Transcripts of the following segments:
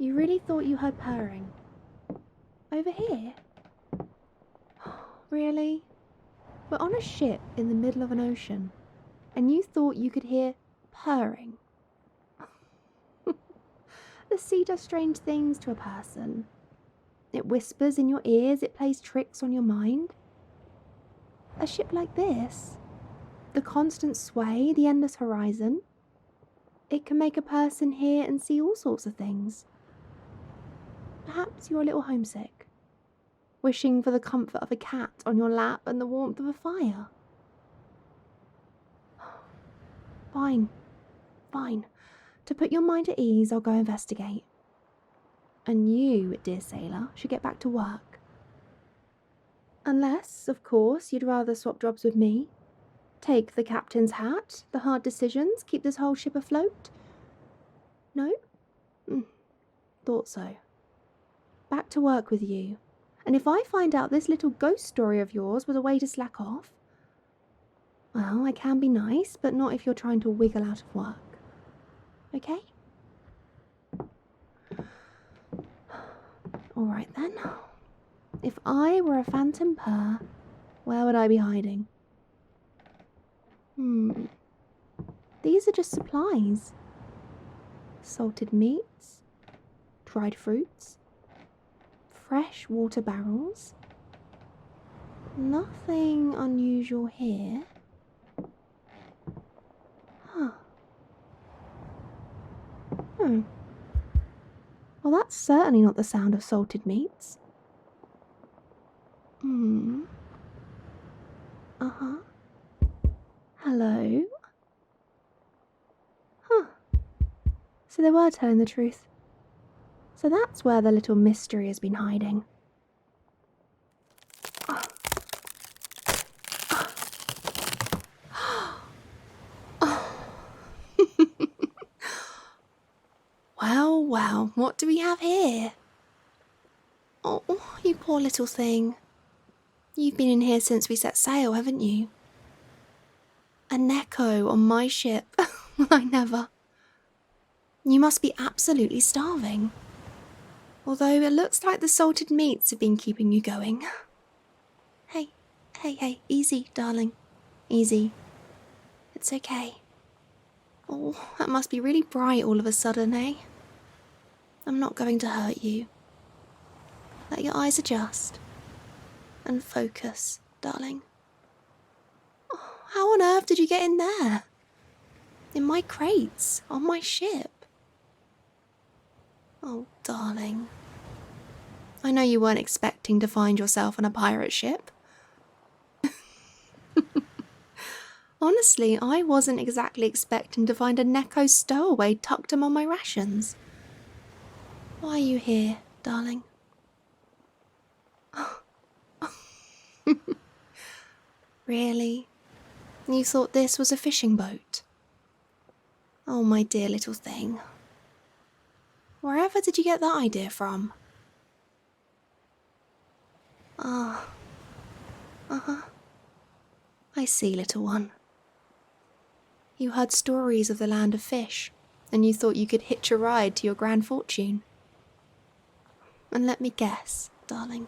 You really thought you heard purring? Over here? Really? We're on a ship in the middle of an ocean, and you thought you could hear purring? The sea does strange things to a person. It whispers in your ears, it plays tricks on your mind. A ship like this, the constant sway, the endless horizon, it can make a person hear and see all sorts of things. Perhaps you're a little homesick, wishing for the comfort of a cat on your lap and the warmth of a fire. Fine. To put your mind at ease, I'll go investigate. And you, dear sailor, should get back to work. Unless, of course, you'd rather swap jobs with me. Take the captain's hat, the hard decisions, keep this whole ship afloat. No? Thought so. Back to work with you. And if I find out this little ghost story of yours was a way to slack off, well, I can be nice, but not if you're trying to wiggle out of work. Okay? Alright then. If I were a phantom purr, where would I be hiding? These are just supplies. Salted meats, dried fruits, fresh water barrels. Nothing unusual here. Well, that's certainly not the sound of salted meats. Hello? So they were telling the truth. So that's where the little mystery has been hiding. Well, what do we have here? Oh, you poor little thing. You've been in here since we set sail, haven't you? A Neko on my ship. I never. You must be absolutely starving. Although it looks like the salted meats have been keeping you going. Hey, easy, darling. Easy. It's okay. Oh, that must be really bright all of a sudden, eh? I'm not going to hurt you. Let your eyes adjust. And focus, darling. Oh, how on earth did you get in there? In my crates, on my ship. Oh, darling. I know you weren't expecting to find yourself on a pirate ship. Honestly, I wasn't exactly expecting to find a Neko Stowaway tucked among my rations. Why are you here, darling? Really? You thought this was a fishing boat? Oh, my dear little thing. Wherever did you get that idea from? I see, little one. You heard stories of the land of fish, and you thought you could hitch a ride to your grand fortune. And let me guess, darling.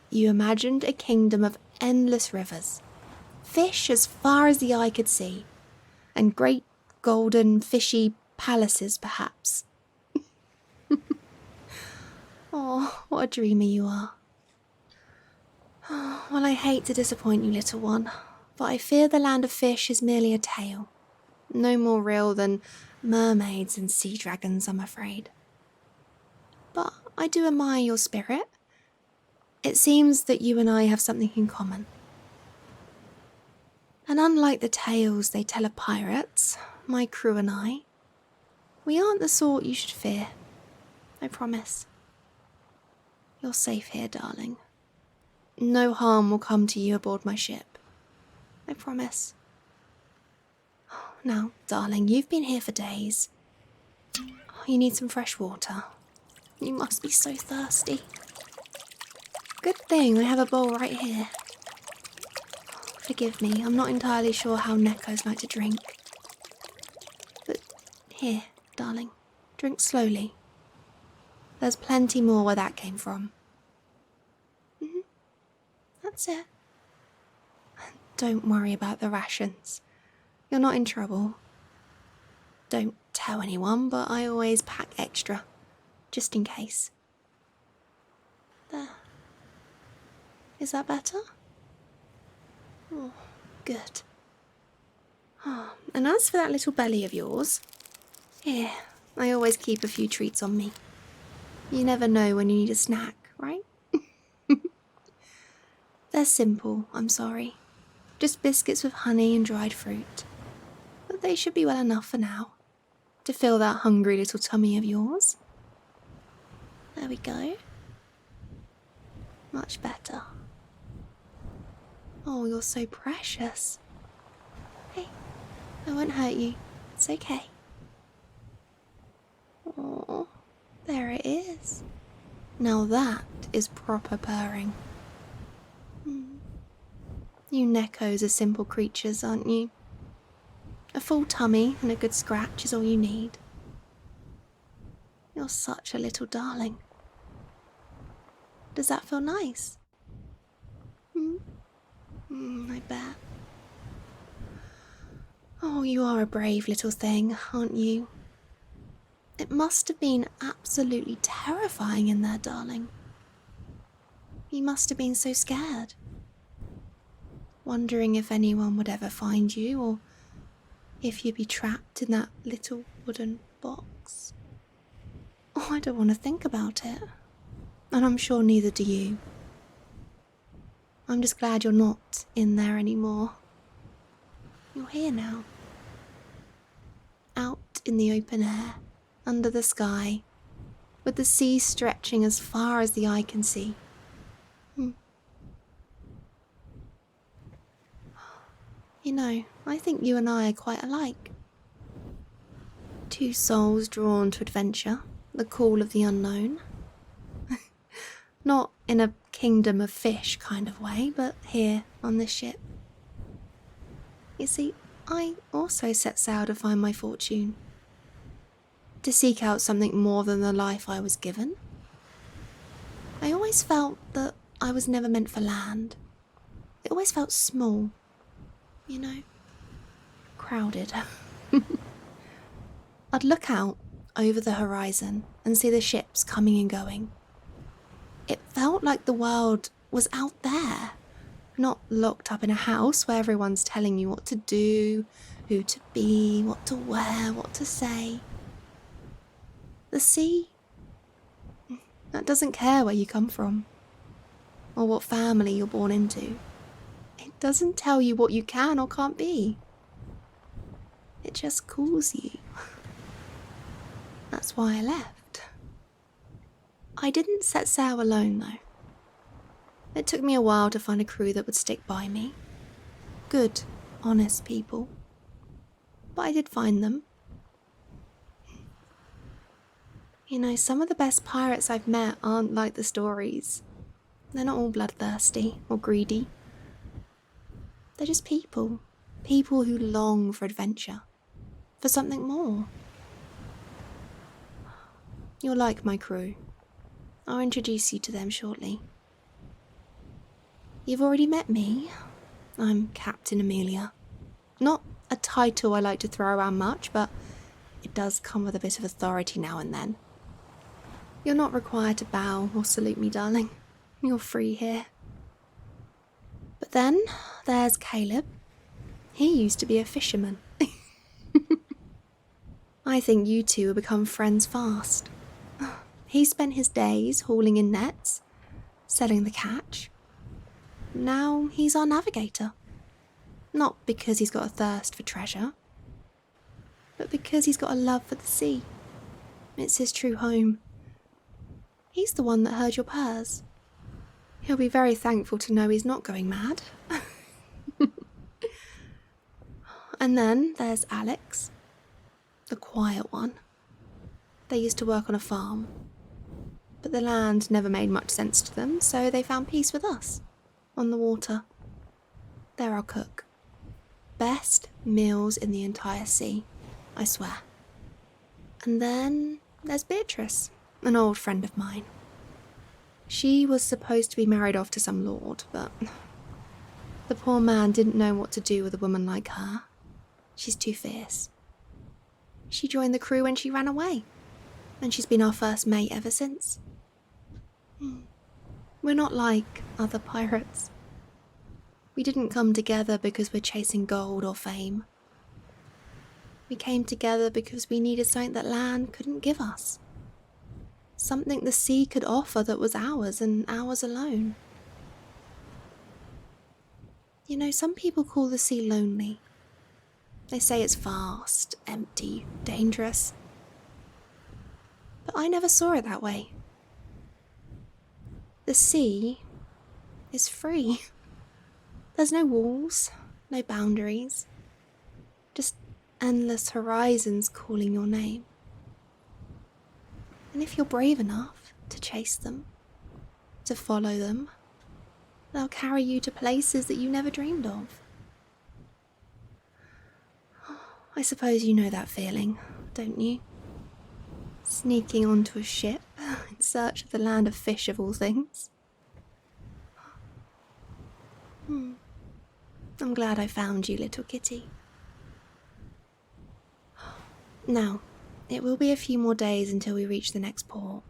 You imagined a kingdom of endless rivers, fish as far as the eye could see, and great golden fishy palaces, perhaps. Oh, what a dreamer you are. Well, I hate to disappoint you, little one, but I fear the land of fish is merely a tale. No more real than mermaids and sea dragons, I'm afraid. But I do admire your spirit. It seems that you and I have something in common. And unlike the tales they tell of pirates, my crew and I, we aren't the sort you should fear. I promise. You're safe here, darling. No harm will come to you aboard my ship. I promise. Now, darling, you've been here for days. You need some fresh water. You must be so thirsty. Good thing I have a bowl right here. Forgive me, I'm not entirely sure how Nekos like to drink. But here, darling, drink slowly. There's plenty more where that came from. That's it. Don't worry about the rations. You're not in trouble. Don't tell anyone, but I always pack extra, just in case. There. Is that better? Oh, good. Oh, and as for that little belly of yours, here, I always keep a few treats on me. You never know when you need a snack, right? They're simple, I'm sorry. Just biscuits with honey and dried fruit. But they should be well enough for now, to fill that hungry little tummy of yours. There we go. Much better. Oh, you're so precious. Hey, I won't hurt you. It's okay. Oh, there it is. Now that is proper purring. You Nekos are simple creatures, aren't you? A full tummy and a good scratch is all you need. You're such a little darling. Does that feel nice? I bet. Oh, you are a brave little thing, aren't you? It must have been absolutely terrifying in there, darling. You must have been so scared. Wondering if anyone would ever find you, or if you'd be trapped in that little wooden box. Oh, I don't want to think about it. And I'm sure neither do you. I'm just glad you're not in there anymore. You're here now. Out in the open air, under the sky, with the sea stretching as far as the eye can see. You know, I think you and I are quite alike. Two souls drawn to adventure, the call of the unknown. Not in a kingdom of fish kind of way, but here on this ship. You see, I also set sail to find my fortune. To seek out something more than the life I was given. I always felt that I was never meant for land. It always felt small. You know, crowded. I'd look out over the horizon and see the ships coming and going. It felt like the world was out there, not locked up in a house where everyone's telling you what to do, who to be, what to wear, what to say. The sea, that doesn't care where you come from, or what family you're born into. It doesn't tell you what you can or can't be. It just calls you. That's why I left. I didn't set sail alone, though. It took me a while to find a crew that would stick by me. Good, honest people. But I did find them. You know, some of the best pirates I've met aren't like the stories. They're not all bloodthirsty or greedy. They're just people. People who long for adventure. For something more. You're like my crew. I'll introduce you to them shortly. You've already met me. I'm Captain Amelia. Not a title I like to throw around much, but it does come with a bit of authority now and then. You're not required to bow or salute me, darling. You're free here. But then there's Caleb. He used to be a fisherman. I think you two will become friends fast. He spent his days hauling in nets, selling the catch. Now he's our navigator. Not because he's got a thirst for treasure, but because he's got a love for the sea. It's his true home. He's the one that heard your purrs. He'll be very thankful to know he's not going mad. And then there's Alex, the quiet one. They used to work on a farm, but the land never made much sense to them, so they found peace with us, on the water. They're our cook. Best meals in the entire sea, I swear. And then there's Beatrice, an old friend of mine. She was supposed to be married off to some lord, but the poor man didn't know what to do with a woman like her. She's too fierce. She joined the crew when she ran away, and she's been our first mate ever since. We're not like other pirates. We didn't come together because we're chasing gold or fame. We came together because we needed something that land couldn't give us. Something the sea could offer that was ours and ours alone. You know, some people call the sea lonely. They say it's vast, empty, dangerous. But I never saw it that way. The sea is free. There's no walls, no boundaries. Just endless horizons calling your name. And if you're brave enough to chase them, to follow them, they'll carry you to places that you never dreamed of. I suppose you know that feeling, don't you? Sneaking onto a ship in search of the land of fish of all things. I'm glad I found you, little kitty. Now, it will be a few more days until we reach the next port.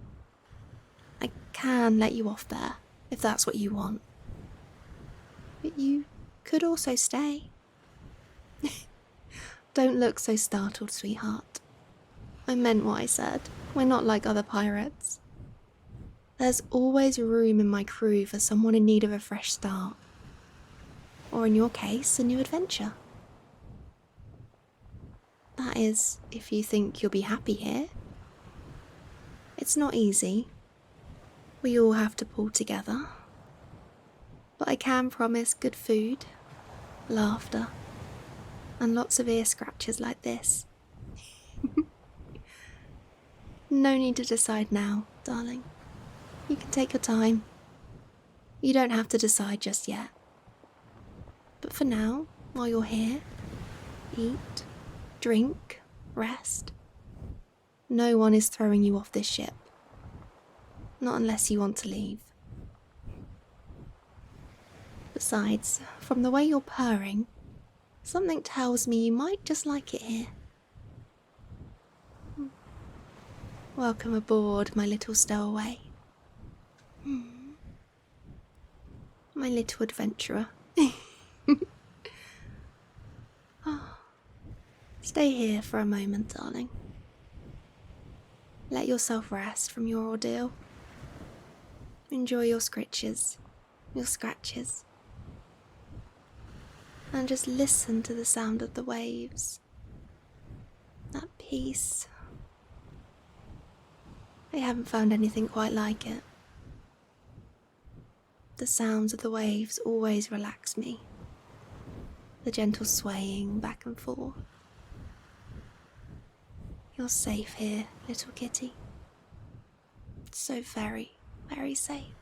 I can let you off there, if that's what you want. But you could also stay. Don't look so startled, sweetheart. I meant what I said. We're not like other pirates. There's always room in my crew for someone in need of a fresh start. Or in your case, a new adventure. That is, if you think you'll be happy here. It's not easy. We all have to pull together. But I can promise good food, laughter, and lots of ear scratches like this. No need to decide now, darling. You can take your time. You don't have to decide just yet. But for now, while you're here, eat, drink, rest. No one is throwing you off this ship. Not unless you want to leave. Besides, from the way you're purring, something tells me you might just like it here. Welcome aboard, my little stowaway. My little adventurer. Stay here for a moment, darling. Let yourself rest from your ordeal. Enjoy your scritches, your scratches. And just listen to the sound of the waves. That peace. I haven't found anything quite like it. The sounds of the waves always relax me. The gentle swaying back and forth. You're safe here, little kitty. So very, very safe.